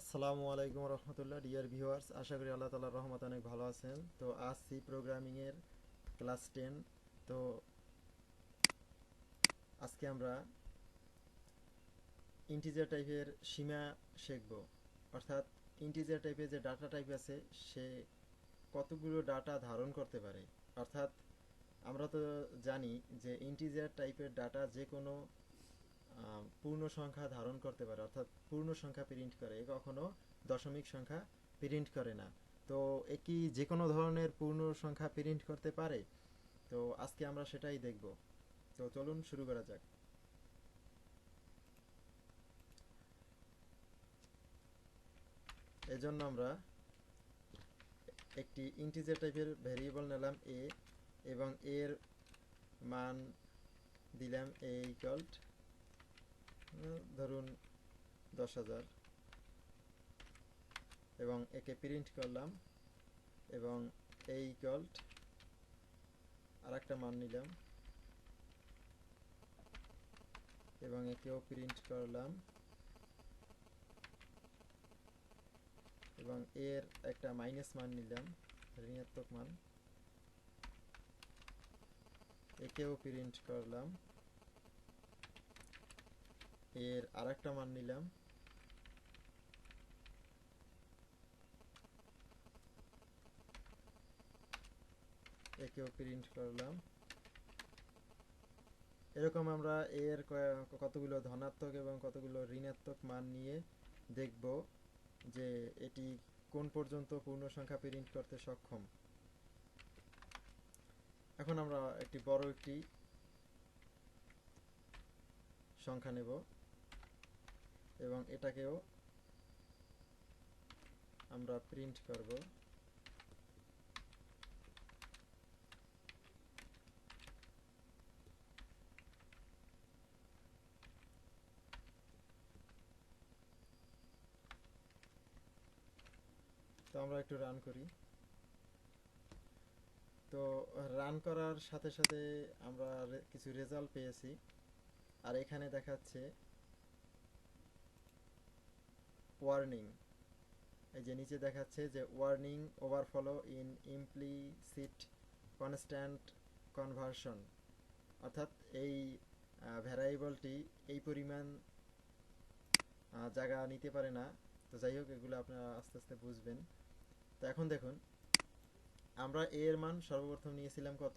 আসসালামু আলাইকুম রহমতুল্লাহ। Dear viewers, আশা করি আল্লাহ তাআলার রহমতে অনেক ভালো আছেন। তো আজ সি প্রোগ্রামিংয়ের ক্লাস 10। তো আজকে আমরা ইন্টিজার টাইপের সীমা শিখব। অর্থাৎ ইন্টিজার টাইপের যে ডাটা টাইপ আছে সে কতগুলো ডাটা ধারণ করতে পারে। অর্থাৎ আমরা তো জানি যে ইন্টিজার টাইপের ডাটা যে কোনো পূর্ণ সংখ্যা ধারণ করতে পারে, অর্থাৎ পূর্ণ সংখ্যা প্রিন্ট করে, কখনো দশমিক সংখ্যা প্রিন্ট করে না। তো একই যে কোনো ধরনের পূর্ণ সংখ্যা প্রিন্ট করতে পারে। তো আজকে আমরা সেটাই দেখব। তো চলুন শুরু করা যাক। এজন্য আমরা একটি ইন্টিজার টাইপের ভেরিয়েবল নিলাম এ, এবং এর মান দিলাম এ ইকুয়াল ধরুন 10,000, এবং একে প্রিন্ট করলাম, এবং এ ইকুয়াল আর একটা মান নিলাম এবং একেও প্রিন্ট করলাম, এবং এর একটা মাইনাস মান নিলাম, ঋণাত্মক মান, একেও প্রিন্ট করলাম, এর আরেকটা মান নিলাম, একেও প্রিন্ট করলাম। এরকম আমরা এর কতগুলো ধনাত্মক এবং কতগুলো ঋণাত্মক মান নিয়ে দেখব যে এটি কোন পর্যন্ত পূর্ণ সংখ্যা প্রিন্ট করতে সক্ষম। এখন আমরা একটি বড় একটি সংখ্যা নেব এবং এটাকেও আমরা প্রিন্ট করব। তো আমরা একটু রান করি। তো রান করার সাথে সাথে আমরা কিছু রেজাল্ট পেয়েছি। আর এখানে দেখাচ্ছে ওয়ার্নিং। এই যে নিচে দেখাচ্ছে যে warning overflow in implicit constant conversion, অর্থাৎ এই ভ্যারিয়েবলটি এই পরিমাণ জায়গা নিতে পারে না। তো যাই হোক, এগুলো আপনারা আস্তে আস্তে বুঝবেন। তো এখন দেখুন, আমরা এর মান সর্বপ্রথম নিয়েছিলাম কত,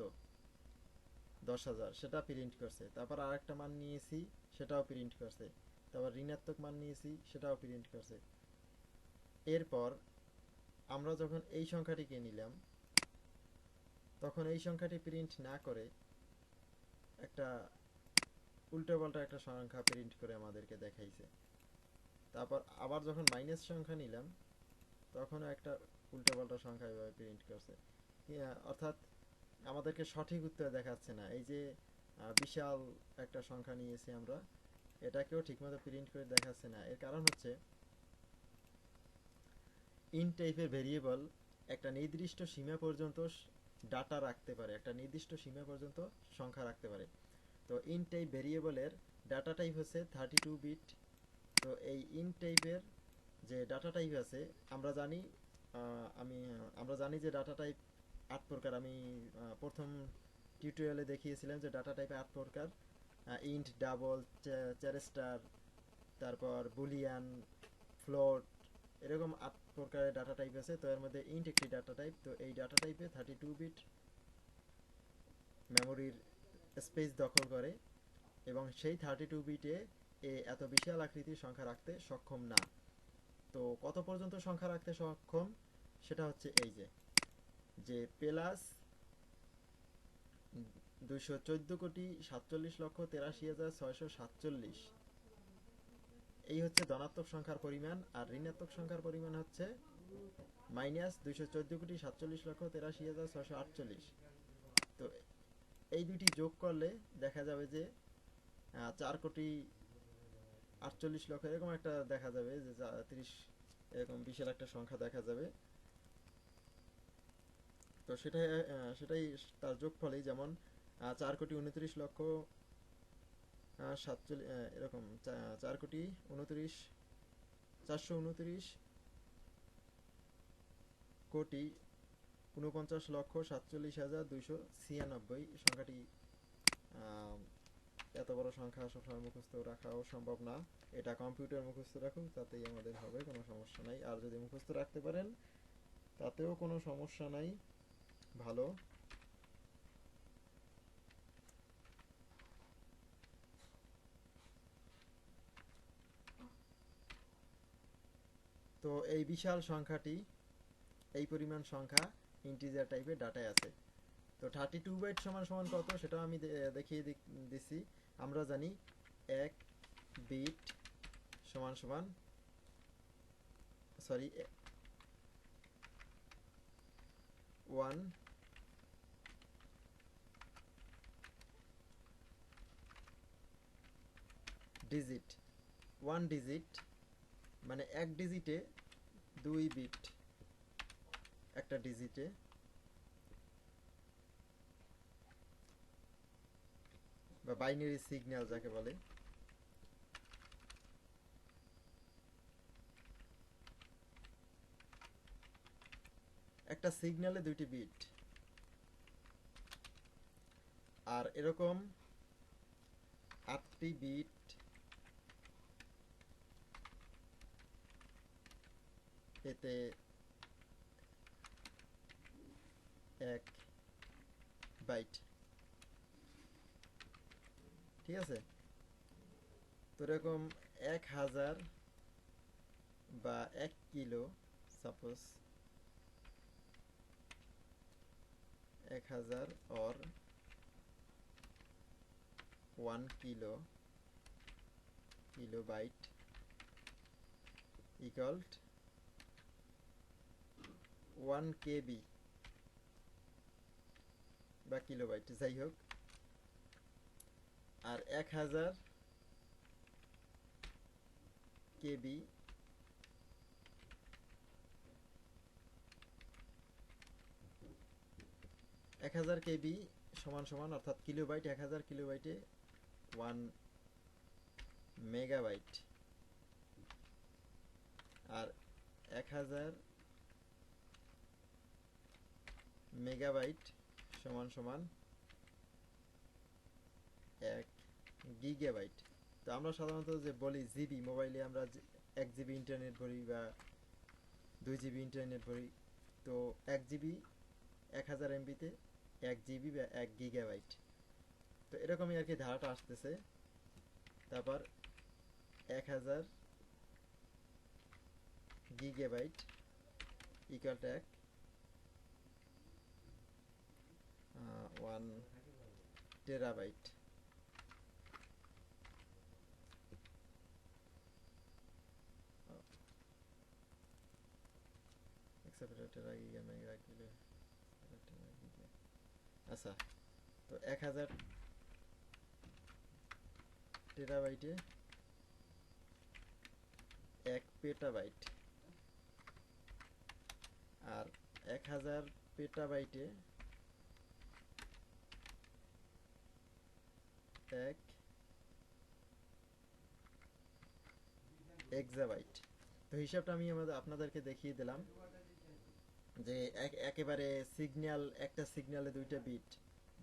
10,000, সেটা প্রিন্ট করছে। তারপর আরেকটা মান নিয়েছি, সেটাও প্রিন্ট করছে। তারপর ঋণাত্মক মান নিয়েছি, সেটাও প্রিন্ট করছে। এরপর আমরা যখন এই সংখ্যাটিকে নিলাম, তখন এই সংখ্যাটি প্রিন্ট না করে একটা উল্টোপাল্টা একটা সংখ্যা প্রিন্ট করে আমাদেরকে দেখাইছে। তারপর আবার যখন মাইনাস সংখ্যা নিলাম, তখনও একটা উল্টোপাল্টা সংখ্যা এভাবে প্রিন্ট করছে। অর্থাৎ আমাদেরকে সঠিক উত্তর দেখাচ্ছে না। এই যে বিশাল একটা সংখ্যা নিয়েছি আমরা, এটাকেও ঠিকমতো প্রিন্ট করে দেখাচ্ছে না। এর কারণ হচ্ছে ইন্ট টাইপের ভেরিয়েবল একটা নির্দিষ্ট সীমা পর্যন্ত ডাটা রাখতে পারে, একটা নির্দিষ্ট সীমা পর্যন্ত সংখ্যা রাখতে পারে। তো ইন্ট টাইপ ভেরিয়েবলের ডাটা টাইপ হচ্ছে 32 বিট। তো এই ইন্ট টাইপের যে ডাটা টাইপ আছে, আমরা জানি আমরা জানি যে ডাটা টাইপ 8 প্রকার। আমি প্রথম টিউটোরিয়ালে দেখিয়েছিলাম যে ডাটা টাইপ 8 প্রকার: ইন্ট, ডাবল, চ্যারেস্টার, তারপর বুলিয়ান, ফ্লোট, এরকম 8 প্রকারের ডাটা টাইপ আছে। তো এর মধ্যে ইন্ট একটি ডাটা টাইপ। তো এই ডাটা টাইপে 32 বিট মেমোরির স্পেস দখল করে, এবং সেই 32 বিটে এত বিশাল আকৃতির সংখ্যা রাখতে সক্ষম না। তো কত পর্যন্ত সংখ্যা রাখতে সক্ষম, সেটা হচ্ছে এই যে প্লাস 214,47,83,647, এই হচ্ছে ধনাত্মক সংখ্যার পরিমাণ। আর ঋণাত্মক সংখ্যার পরিমাণ হচ্ছে মাইনাস 214,47,83,648। তো এই দুটি যোগ করলে দেখা যাবে যে 4,48,00,000 এরকম একটা দেখা যাবে, যে 30 এরকম বিশাল একটা সংখ্যা দেখা যাবে। তো সেটাই তার যোগফলেই, যেমন 4,29,00,000 এরকম 4,29,00,000 429,49,47,296 সংখ্যাটি এত বড় সংখ্যা সবসময় মুখস্থ রাখাও সম্ভব না। এটা কম্পিউটার মুখস্থ রাখুক, তাতেই আমাদের হবে, কোনো সমস্যা নাই। আর যদি মুখস্থ রাখতে পারেন তাতেও কোনো সমস্যা নাই, ভালো। তো এই বিশাল সংখ্যাটি, এই পরিমাণ সংখ্যা ইন্টিজার টাইপের ডাটায় আছে। তো 32 বাইট সমান সমান কত সেটাও আমি দেখিয়ে দিচ্ছি। আমরা জানি 1 বিট সমান সমান, সরি 1 ডিজিট, 1 ডিজিট মানে এক ডিজিটে 2 বিট, একটা ডিজিটে বা বাইনারি সিগন্যাল যাকে বলে। একটা সিগন্যালে 2টি বিট। আর এরকম 8টি বিট এতে 1 বাইট, ঠিক আছে। তো এরকম 1000 বা 1 kilo, suppose 1000 or 1 kilobyte equal 1 KB বা কিলোবাইট, যাই হোক। আর 1000 কেবি সমান সমান, অর্থাৎ কিলোবাইট 1000 কিলোবাইটে 1 মেগাবাইট। আর 1000 মেগাবাইট সমান সমান 1 গিগাবাইট। তো আমরা সাধারণত যে বলি জিবি, মোবাইলে আমরা 1 জিবি ইন্টারনেট ভরি বা 2 জিবি ইন্টারনেট ভরি, তো 1 জিবি 1000 এমবিতে 1 জিবি বা 1 গিগাবাইট। তো এরকমই আর কি ধারাটা আসতেছে। তারপর 1000 গিগাবাইট ইকুয়াল টু 1 টেরাবাইট। আচ্ছা, তো 1000 টেরাবাইটে 1 পেটাবাইট, আর 1000 পেটাবাইটে 1 এক্সাবাইট। তো হিসাবটা আমি আপনাদেরকে দেখিয়ে দিলাম যে একেবারে সিগন্যাল, একটা সিগন্যালে 2টা বিট,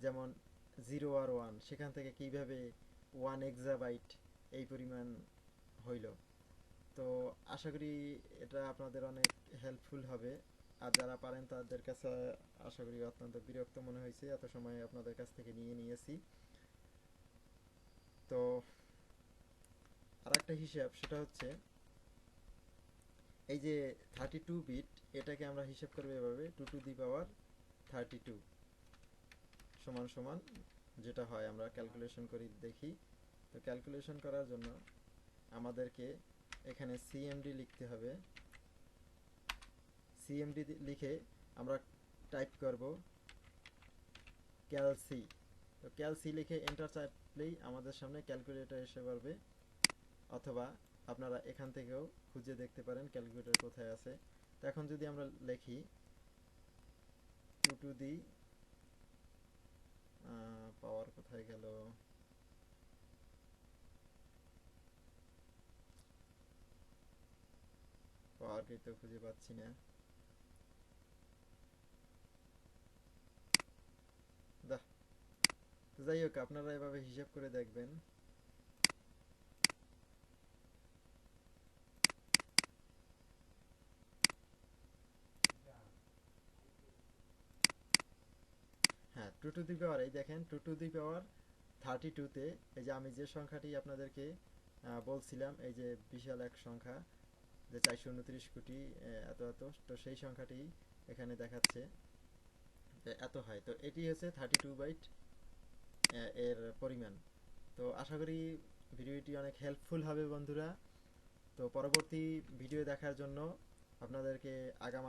যেমন 0 আর 1, সেখান থেকে কিভাবে 1 এক্সাবাইট এই পরিমাণ হইল। তো আশা করি এটা আপনাদের অনেক হেল্পফুল হবে। আর যারা পারেন তাদের কাছে আশা করি অত্যন্ত বিরক্ত মনে হয়েছে, এত সময় আপনাদের কাছ থেকে নিয়েছি। তো আরেকটা হিসাব, সেটা হচ্ছে এই যে 32 বিট, এটাকে আমরা হিসাব করব এভাবে 2 টু দি পাওয়ার 32 সমান সমান, যেটা হয় আমরা ক্যালকুলেশন করি দেখি। তো ক্যালকুলেশন করার জন্য আমাদেরকে এখানে সিএমডি লিখতে হবে। সিএমডি লিখে আমরা টাইপ করব ক্যালসি। তো ক্যালসি লিখে এন্টার চাপলেই আমাদের সামনে ক্যালকুলেটর এসে পড়বে, অথবা আপনারা এখান থেকেও খুঁজে দেখতে পারেন ক্যালকুলেটর কোথায় আছে। তো এখন যদি আমরা লিখি 2 টু দি পাওয়ার, কোথায় গেল, পাওয়ারকে তো খুঁজে পাচ্ছি না। দাহ, তো যাই হোক আপনারা এভাবে হিসাব করে দেখবেন। হ্যাঁ, টু টু দি পাওয়ার, এই দেখেন টু টু দি পাওয়ার 32-তে এই যে আমি যে সংখ্যাটি আপনাদেরকে বলছিলাম, এই যে বিশাল এক সংখ্যা, যে 429 কোটি এত এত, তো সেই সংখ্যাটি এখানে দেখাচ্ছে যে এত হয়। তো এটি হচ্ছে 32 বাইট এর পরিমাণ। তো আশা করি ভিডিওটি অনেক হেল্পফুল হবে বন্ধুরা। তো পরবর্তী ভিডিও দেখার জন্য আপনাদেরকে আগাম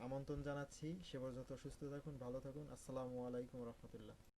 আমন্ত্রণ জানাচ্ছি। সে পর্যন্ত সুস্থ থাকুন, ভালো থাকুন। আসসালামু আলাইকুম রহমতুল্লাহ।